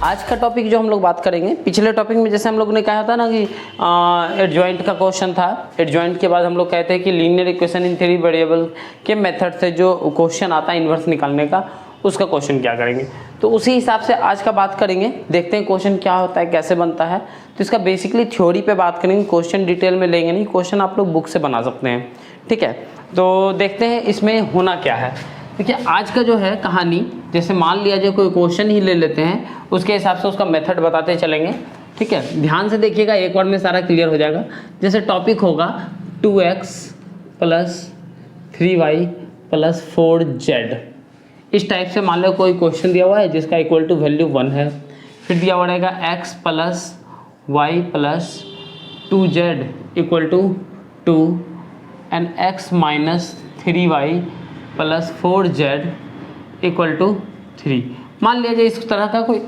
आज का टॉपिक जो हम लोग बात करेंगे, पिछले टॉपिक में जैसे हम लोग ने कहा था ना कि एडजॉइंट का क्वेश्चन था। एडजॉइंट के बाद हम लोग कहते हैं कि linear equation in three variable के मेथड से जो क्वेश्चन आता है इन्वर्स निकालने का, उसका क्वेश्चन क्या करेंगे। तो उसी हिसाब से आज का बात करेंगे, देखते हैं क्वेश्चन क्या होता है, कैसे बनता है। तो इसका बेसिकली थ्योरी पे बात करेंगे, क्वेश्चन डिटेल में लेंगे नहीं, क्वेश्चन आप लोग बुक से बना सकते हैं, ठीक है। तो देखते हैं इसमें होना क्या है। देखिए आज का जो है कहानी, जैसे मान लिया जाए कोई क्वेश्चन ही ले लेते हैं, उसके हिसाब से उसका मेथड बताते चलेंगे, ठीक है। ध्यान से देखिएगा, एक बार में सारा क्लियर हो जाएगा। जैसे टॉपिक होगा 2x + 3y + 4z, इस टाइप से मान लो कोई क्वेश्चन दिया हुआ है जिसका इक्वल टू वैल्यू 1 है। फिर दिया हुआ रहेगा x + y + 2z = 2 and x - 3y + 4z = 3। मान लिया जाए इस तरह का कोई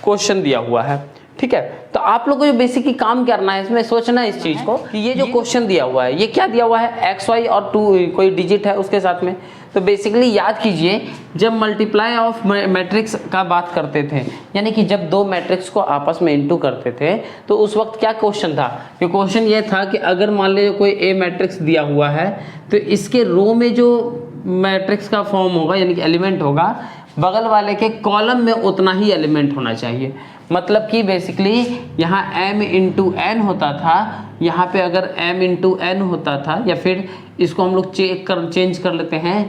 क्वेश्चन दिया हुआ है, ठीक है। तो आप लोग को जो बेसिकली काम करना है, इसमें सोचना है इस चीज़ को कि ये जो क्वेश्चन दिया हुआ है, ये क्या दिया हुआ है, x y और 2 कोई डिजिट है उसके साथ में। तो बेसिकली याद कीजिए, जब मल्टीप्लाई ऑफ मैट्रिक्स का बात करते थे, यानी कि जब दो मैट्रिक्स को आपस में इंटू करते थे, तो उस वक्त क्या क्वेश्चन था। ये क्वेश्चन ये था कि अगर मान लीजिए कोई ए मैट्रिक्स दिया हुआ है, तो इसके रो में जो मैट्रिक्स का फॉर्म होगा, यानी कि एलिमेंट होगा, बगल वाले के कॉलम में उतना ही एलिमेंट होना चाहिए। मतलब कि बेसिकली यहाँ m × n होता था, यहाँ पे अगर m × n होता था, या फिर इसको हम लोग चेंज कर लेते हैं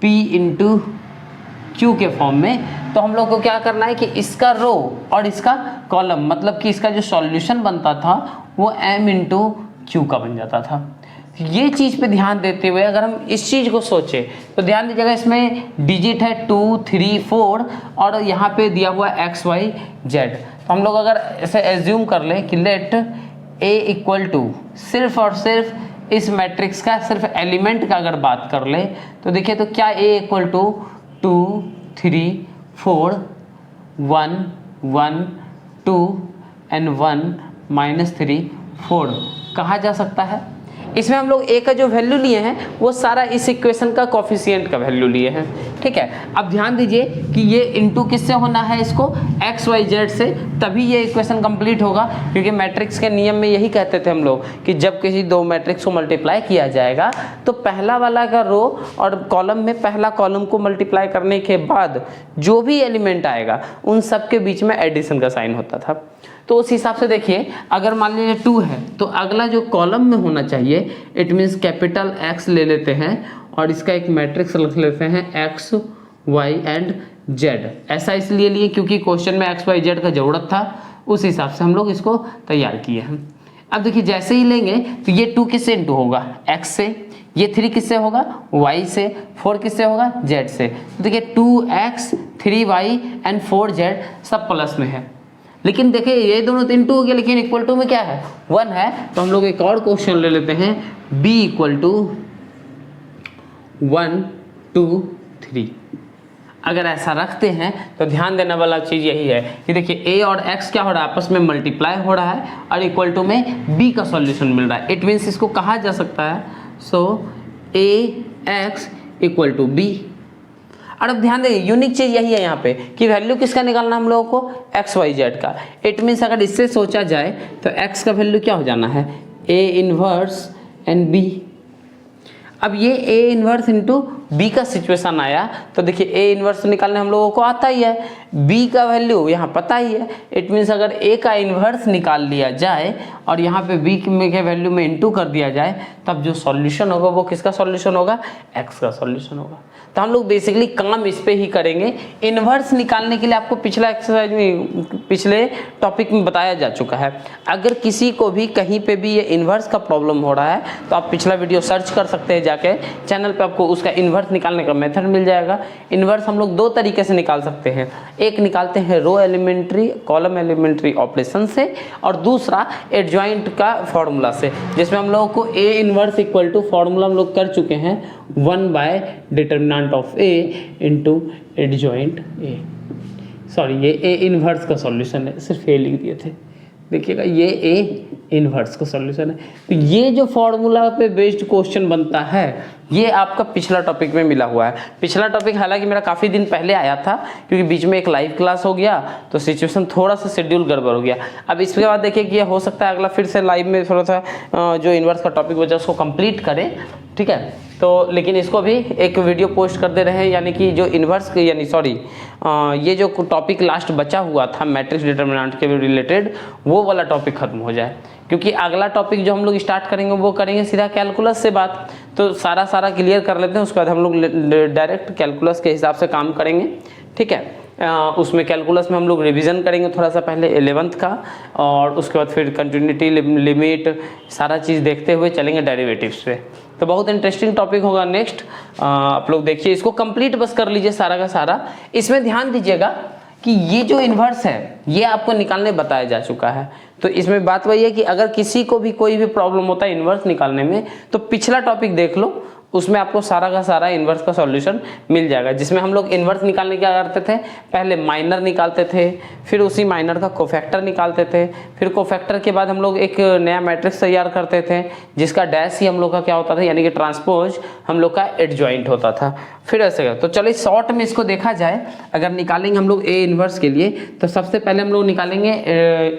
p × q के फॉर्म में। तो हम लोग को क्या करना है कि इसका रो और इसका कॉलम, मतलब कि इसका जो सॉल्यूशन बनता था वो m × q का बन जाता था। ये चीज़ पे ध्यान देते हुए अगर हम इस चीज़ को सोचें, तो ध्यान दीजिएगा, इसमें डिजिट है 2 3 4 और यहाँ पे दिया हुआ x y z। तो हम लोग अगर ऐसे एज्यूम कर लें कि लेट a = सिर्फ और सिर्फ इस मैट्रिक्स का सिर्फ एलिमेंट का अगर बात कर ले, तो देखिए तो क्या a = 2 3 4 1 1 2 एंड 1 - 3 4 कहा जा सकता है। इसमें हम लोग a का जो वैल्यू लिए हैं वो सारा इस इक्वेशन का कोफिशिएंट का वैल्यू लिए हैं, ठीक है। अब ध्यान दीजिए कि ये इंटू किससे होना है, इसको x y z से, तभी ये इक्वेशन कंप्लीट होगा। क्योंकि मैट्रिक्स के नियम में यही कहते थे हम लोग कि जब किसी दो मैट्रिक्स को मल्टीप्लाई किया जाएगा, तो पहला वाला का रो और कॉलम में पहला कॉलम को मल्टीप्लाई करने के बाद जो भी एलिमेंट आएगा उन सब के बीच में एडिशन का साइन होता था। तो उस हिसाब से देखिए, अगर मान लीजिए 2 है तो अगला जो कॉलम में होना चाहिए, इट मीन्स कैपिटल X ले लेते हैं और इसका एक मैट्रिक्स रख लेते हैं x y एंड z। ऐसा इसलिए लिए क्योंकि क्वेश्चन में x y z का ज़रूरत था, उस हिसाब से हम लोग इसको तैयार किए हैं। अब देखिए जैसे ही लेंगे तो ये 2 किससे इंटू होगा, x से, ये 3 किससे होगा, y से, 4 किससे होगा, z से। तो देखिए 2x 3y एंड 4z सब प्लस में है। लेकिन देखिए ये दोनों तो इंटू हो गया, लेकिन इक्वल टू में क्या है, 1 है। तो हम लोग एक और क्वेश्चन ले लेते हैं, b = 1 2 3। अगर ऐसा रखते हैं तो ध्यान देने वाला चीज़ यही है कि देखिए a और x क्या हो रहा है, आपस में मल्टीप्लाई हो रहा है और इक्वल टू में b का सॉल्यूशन मिल रहा है। इट मीन्स इसको कहा जा सकता है सो ax = b। और अब ध्यान दें, यूनिक चीज़ यही है यहाँ पे कि वैल्यू किसका निकालना है हम लोगों को, x y z का। इट मीन्स अगर इससे सोचा जाए तो x का वैल्यू क्या हो जाना है, a इनवर्स एंड b। अब ये a इनवर्स इंटू b का सिचुएशन आया, तो देखिए a इनवर्स निकालने हम लोगों को आता ही है, b का वैल्यू यहाँ पता ही है। इट मीन्स अगर a का इन्वर्स निकाल लिया जाए और यहाँ पे b के वैल्यू में इंटू कर दिया जाए, तब जो सॉल्यूशन होगा वो किसका सॉल्यूशन होगा, x का सॉल्यूशन होगा। तो हम लोग बेसिकली काम इस पे ही करेंगे। इन्वर्स निकालने के लिए आपको पिछला एक्सरसाइज में, पिछले टॉपिक में बताया जा चुका है। अगर किसी को भी कहीं पे भी ये इन्वर्स का प्रॉब्लम हो रहा है, तो आप पिछला वीडियो सर्च कर सकते हैं जाके, चैनल पे आपको उसका इन्वर्स निकालने का मेथड मिल जाएगा। इन्वर्स हम लोग 2 तरीके से निकाल सकते हैं, एक निकालते हैं रो एलिमेंट्री कॉलम एलिमेंट्री ऑपरेशन से, और दूसरा एडजॉइंट का फॉर्मूला से, जिसमें हम लोगों को a इनवर्स = फॉर्मूला हम लोग कर चुके हैं 1/डिटर्मिनेंट of a into adjoint a। Sorry, ये a इनवर्स का सॉल्यूशन है, सिर्फ a लिख दिए थे, देखिएगा ये ए इनवर्स का सॉल्यूशन है। तो ये जो फॉर्मूला पे बेस्ड क्वेश्चन बनता है ये आपका पिछला टॉपिक में मिला हुआ है। पिछला टॉपिक हालांकि मेरा काफ़ी दिन पहले आया था क्योंकि बीच में एक लाइव क्लास हो गया तो सिचुएशन थोड़ा सा शेड्यूल गड़बड़ हो गया। अब इसके बाद देखिए कि ये हो सकता है अगला फिर से लाइव में थोड़ा सा जो इन्वर्स का टॉपिक बचा उसको कंप्लीट करें, ठीक है। तो लेकिन इसको भी एक वीडियो पोस्ट कर दे रहे हैं, यानी कि जो इन्वर्स यानी सॉरी ये जो टॉपिक लास्ट बचा हुआ था मैट्रिक्स डिटर्मिनेंट के रिलेटेड वो वाला टॉपिक खत्म हो जाए, क्योंकि अगला टॉपिक जो हम लोग स्टार्ट करेंगे वो करेंगे सीधा कैलकुलस से बात। तो सारा क्लियर कर लेते हैं, उसके बाद हम लोग डायरेक्ट कैलकुलस के हिसाब से काम करेंगे, ठीक है। उसमें कैलकुलस में हम लोग रिवीजन करेंगे थोड़ा सा पहले 11th का, और उसके बाद फिर कंटिन्यूटी लिमिट सारा चीज़ देखते हुए चलेंगे डेरिवेटिव्स पे। तो बहुत इंटरेस्टिंग टॉपिक होगा नेक्स्ट, आप लोग देखिए इसको कंप्लीट बस कर लीजिए सारा का सारा। इसमें ध्यान दीजिएगा कि ये जो इन्वर्स है ये आपको निकालने बताया जा चुका है। तो इसमें बात वही है कि अगर किसी को भी कोई भी प्रॉब्लम होता है इन्वर्स निकालने में तो पिछला टॉपिक देख लो, उसमें आपको सारा का सारा इन्वर्स का सॉल्यूशन मिल जाएगा। जिसमें हम लोग इन्वर्स निकालने क्या करते थे, पहले माइनर निकालते थे, फिर उसी माइनर का कोफैक्टर निकालते थे, फिर कोफैक्टर के बाद हम लोग एक नया मैट्रिक्स तैयार करते थे जिसका डैश ही हम लोग का क्या होता था, यानी कि ट्रांसपोज हम लोग का एडजॉइंट होता था। फिर ऐसे तो चलिए शॉर्ट में इसको देखा जाए, अगर निकालेंगे हम लोग ए इन्वर्स के लिए तो सबसे पहले हम लोग निकालेंगे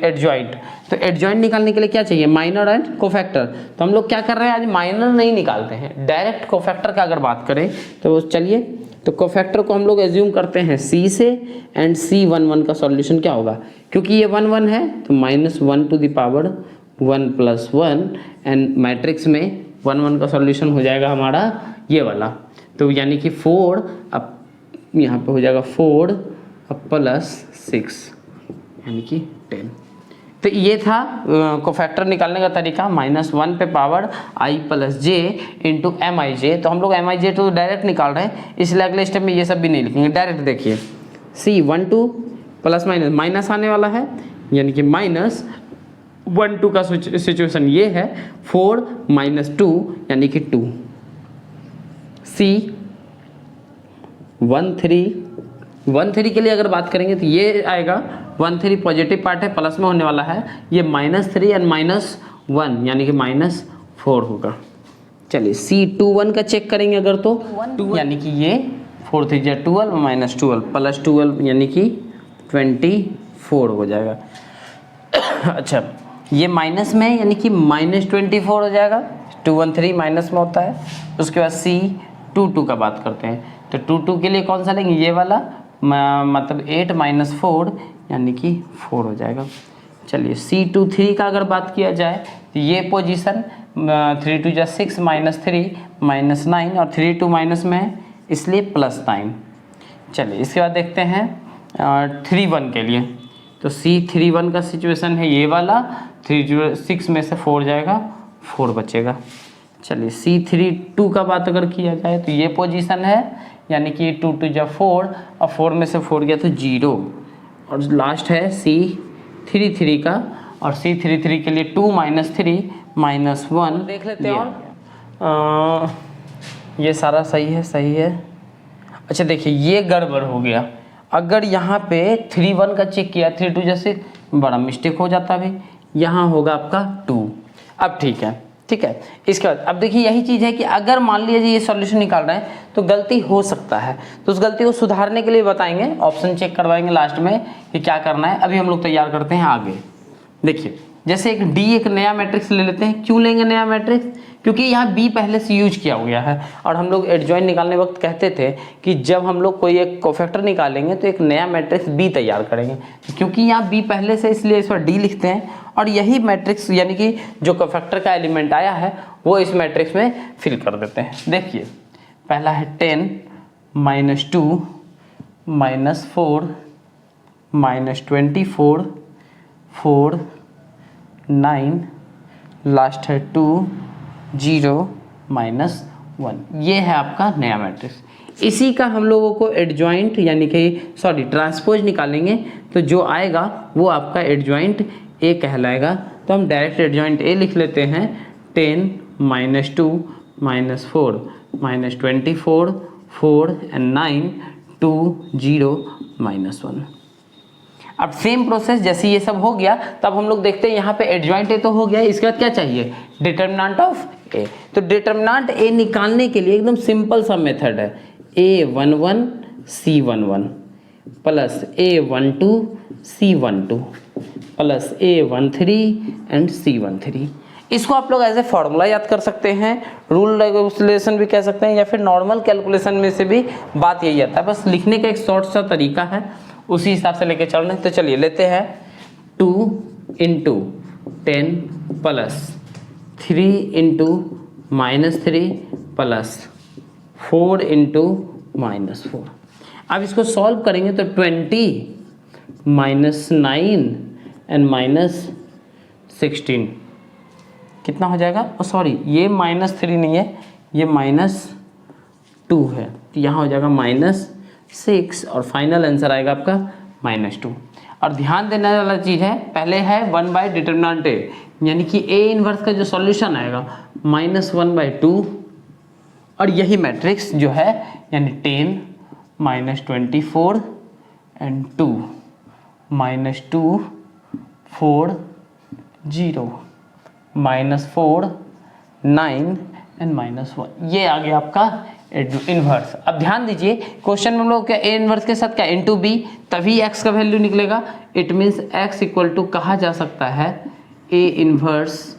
एडजॉइंट। तो एडजॉइंट निकालने के लिए क्या चाहिए, माइनर एंड कोफैक्टर। तो हम लोग क्या कर रहे हैं, आज माइनर नहीं निकालते हैं, डायरेक्ट कोफैक्टर का अगर बात करें तो चलिए। तो कोफैक्टर को हम लोग एज्यूम करते हैं सी से, एंड सी 1 1 का सॉल्यूशन क्या होगा, क्योंकि ये 1 1 है तो -1 to the power 1 + 1, and matrix में 1 1 का सॉल्यूशन हो जाएगा हमारा ये वाला। तो यानी कि 4 अब यहाँ पे हो जाएगा 4 + 6 यानी कि 10। तो ये था कोफैक्टर निकालने का तरीका, -1 पे पावर i + j × mij। तो हम लोग mij तो डायरेक्ट निकाल रहे हैं, इसलिए अगले स्टेप में ये सब भी नहीं लिखेंगे, डायरेक्ट देखिए c 1 2 ± माइनस आने वाला है, यानी कि -1 2 का सिचुएशन ये है, 4 - 2 यानी कि 2, c 1 3 के लिए अगर बात करेंगे तो ये आएगा 1 3 पॉजिटिव पार्ट है, प्लस में होने वाला है, ये -3 एंड -1 यानी कि -4 होगा। चलिए C21 का चेक करेंगे अगर तो 2 यानी कि ये 4 3 12 -12 + 12 यानी कि 24 हो जाएगा। अच्छा ये माइनस में यानी कि -24 हो जाएगा, 2 1 3 माइनस में होता है। उसके बाद C22 का बात करते हैं, तो 22 के लिए कौन सा लेंगे, ये वाला, मतलब 8 - 4 यानी कि 4 हो जाएगा। चलिए C23 का अगर बात किया जाए तो ये पोजीशन 3 2 6 -3 -9 और 3 2 माइनस में है इसलिए +9। चलिए इसके बाद देखते हैं 3 1 के लिए, तो C31 का सिचुएशन है ये वाला, 3 6 में से 4 जाएगा, 4 बचेगा। चलिए C32 का बात अगर किया जाए तो ये पोजीशन है, यानी कि 2 2 4 और 4 में से 4 गया तो 0, और लास्ट है C33 का, और C33 के लिए 2 - 3 -1 देख लेते हैं। और ये सारा सही है। अच्छा देखिए ये गड़बड़ हो गया, अगर यहाँ पे 3 1 का चेक किया, 3 2 जैसे बड़ा मिस्टेक हो जाता भी, यहाँ होगा आपका 2। अब ठीक है। इसके बाद अब देखिए यही चीज़ है कि अगर मान लीजिए ये सॉल्यूशन निकाल रहे हैं तो गलती हो सकता है, तो उस गलती को सुधारने के लिए बताएंगे, ऑप्शन चेक करवाएंगे लास्ट में कि क्या करना है। अभी हम लोग तैयार करते हैं आगे। देखिए जैसे एक नया मैट्रिक्स ले लेते हैं। क्यों लेंगे नया मैट्रिक्स, क्योंकि यहाँ B पहले से यूज किया गया है, और हम लोग एडजॉइंट निकालने वक्त कहते थे कि जब हम लोग कोई एक कोफैक्टर निकालेंगे तो एक नया मैट्रिक्स B तैयार करेंगे, क्योंकि यहाँ B पहले से, इसलिए इस पर D लिखते हैं, और यही मैट्रिक्स यानी कि जो कोफैक्टर का एलिमेंट आया है वो इस मैट्रिक्स में फिल कर देते हैं। देखिए पहला है 10 - 2 -4 -24 4 9, लास्ट है 2 0 -1। ये है आपका नया मैट्रिक्स। इसी का हम लोगों को एडजॉइंट यानी कि ट्रांसपोज निकालेंगे, तो जो आएगा वो आपका एडजॉइंट ए कहलाएगा। तो हम डायरेक्ट एडजॉइंट ए लिख लेते हैं, 10 - 2 -4 -24 4 एंड 9 2 0 -1। अब सेम प्रोसेस जैसे ये सब हो गया, तब हम लोग देखते हैं यहाँ पे एडजॉइंट ए तो हो गया, इसके बाद क्या चाहिए, डिटर्मिनेंट ऑफ ए। तो डिटर्मिनेंट ए निकालने के लिए एकदम सिंपल सा मेथड है, A11 C11 plus A12 C12 plus A13 and C13। इसको आप लोग एज ए फॉर्मूला याद कर सकते हैं, रूल रेगुलेशन भी कह सकते हैं, या फिर नॉर्मल कैलकुलेशन में से भी बात यही आता है। बस लिखने का एक शॉर्ट सा तरीका है, उसी हिसाब से लेके चल रहे हैं। तो चलिए लेते हैं 2 × 10 प्लस 3 × -3 प्लस 4 × -4। अब इसको सॉल्व करेंगे तो 20 -9 एंड -16 कितना हो जाएगा, सॉरी ये -3 नहीं है, ये -2 है, तो यहाँ हो जाएगा -6 और फाइनल आंसर आएगा आपका -2। और ध्यान देने वाला चीज़ है, पहले है 1 by डिटर्मिनेंट ए, यानी कि ए इनवर्स का जो सॉल्यूशन आएगा -1/2, और यही मैट्रिक्स जो है यानी 10 -24 एंड 2 -2 4 0 -4 9 एंड -1, ये आ गया आपका इनवर्स। अब ध्यान दीजिए क्वेश्चन में हम लोग क्या ए इनवर्स के साथ क्या इनटू बी, तभी एक्स का वैल्यू निकलेगा। It means X equal to कहा जा सकता है ए इनवर्स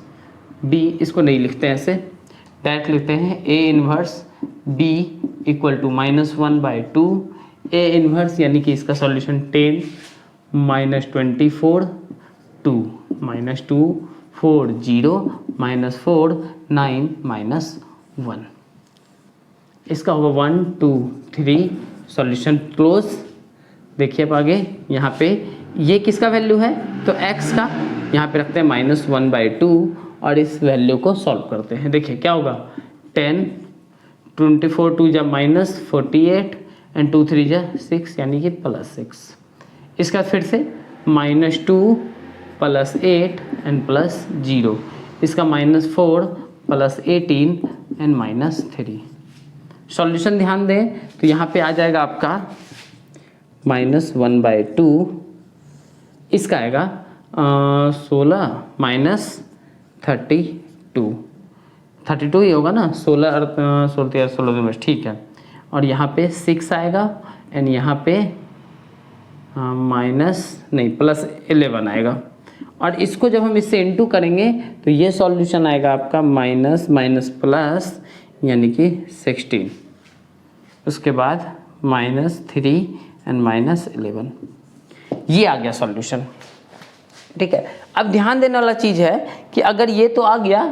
बी, इसको नहीं लिखते हैं ऐसे, डायरेक्ट लिखते हैं A inverse B equal to -1/2 A inverse, यानी कि इसका सॉल्यूशन 10 -24 2 -2 4 0 -4 9 -1, इसका होगा 1 2 3 सॉल्यूशन क्लोज। देखिए अब आगे यहाँ पे ये किसका वैल्यू है, तो x का, यहाँ पे रखते हैं -1/2 और इस वैल्यू को सॉल्व करते हैं। देखिए क्या होगा, 10 24 2 जा -48 एंड 2 3 जा 6, यानी कि +6। इसका फिर से -2 +8 एंड +0, इसका -4 +18 एंड -3। सॉल्यूशन ध्यान दें तो यहाँ पे आ जाएगा आपका -1/2, इसका आएगा 16 -32 ही होगा ना, 16 में ठीक है। और यहाँ पे 6 आएगा एंड यहाँ पे +11 आएगा, और इसको जब हम इससे इनटू करेंगे तो ये सॉल्यूशन आएगा आपका प्लस यानी कि 16, उसके बाद -3 एंड -11, ये आ गया सॉल्यूशन। ठीक है, अब ध्यान देने वाला चीज़ है कि अगर ये तो आ गया,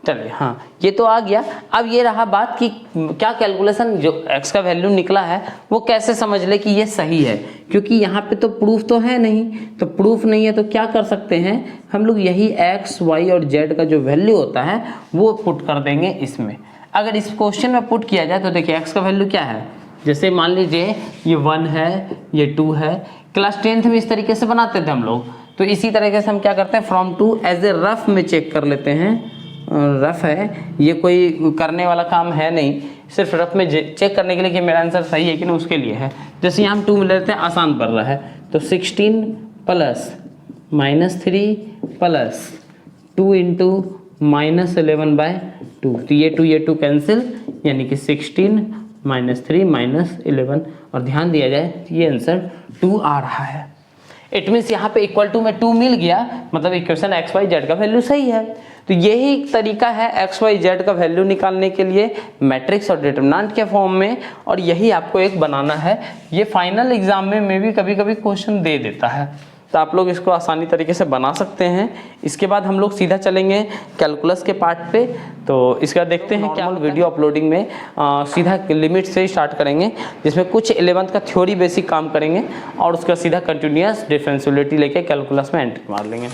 चलिए हाँ ये तो आ गया, अब ये रहा बात कि क्या कैलकुलेशन जो x का वैल्यू निकला है वो कैसे समझ ले कि ये सही है, क्योंकि यहाँ पे तो प्रूफ तो है नहीं, तो प्रूफ नहीं है तो क्या कर सकते हैं हम लोग, यही x y और z का जो वैल्यू होता है वो पुट कर देंगे इसमें। अगर इस क्वेश्चन में पुट किया जाए तो देखिए x का वैल्यू क्या है, जैसे मान लीजिए ये 1 है, ये 2 है, क्लास 10th में इस तरीके से बनाते थे हम लोग, तो इसी तरीके से हम क्या करते हैं from two as a rough में चेक कर लेते हैं। रफ है, ये कोई करने वाला काम है नहीं, सिर्फ रफ में चेक करने के लिए कि मेरा आंसर सही है कि नहीं उसके लिए है। जैसे यहाँ हम 2 में लेते हैं, आसान पड़ रहा है, तो 16 प्लस -3 प्लस 2 × -11/2, तो ये 2 कैंसिल, यानी कि 16 -3 -11, और ध्यान दिया जाए तो ये आंसर 2 आ रहा है। इट मीन्स यहाँ पे इक्वल टू में 2 मिल गया, मतलब इक्वेशन एक्स वाई जेड का वैल्यू सही है। तो यही एक तरीका है एक्स वाई जेड का वैल्यू निकालने के लिए मैट्रिक्स और डिटरमिनेंट के फॉर्म में, और यही आपको एक बनाना है। ये फाइनल एग्जाम में भी कभी कभी क्वेश्चन दे देता है, तो आप लोग इसको आसानी तरीके से बना सकते हैं। इसके बाद हम लोग सीधा चलेंगे कैलकुलस के पार्ट पे, तो इसका देखते हैं क्या वीडियो अपलोडिंग में सीधा लिमिट से ही स्टार्ट करेंगे, जिसमें कुछ 11th का थ्योरी बेसिक काम करेंगे और उसका सीधा कंटिन्यूअस डिफरेंशियलिटी लेके कैलकुलस में एंट्री मार लेंगे।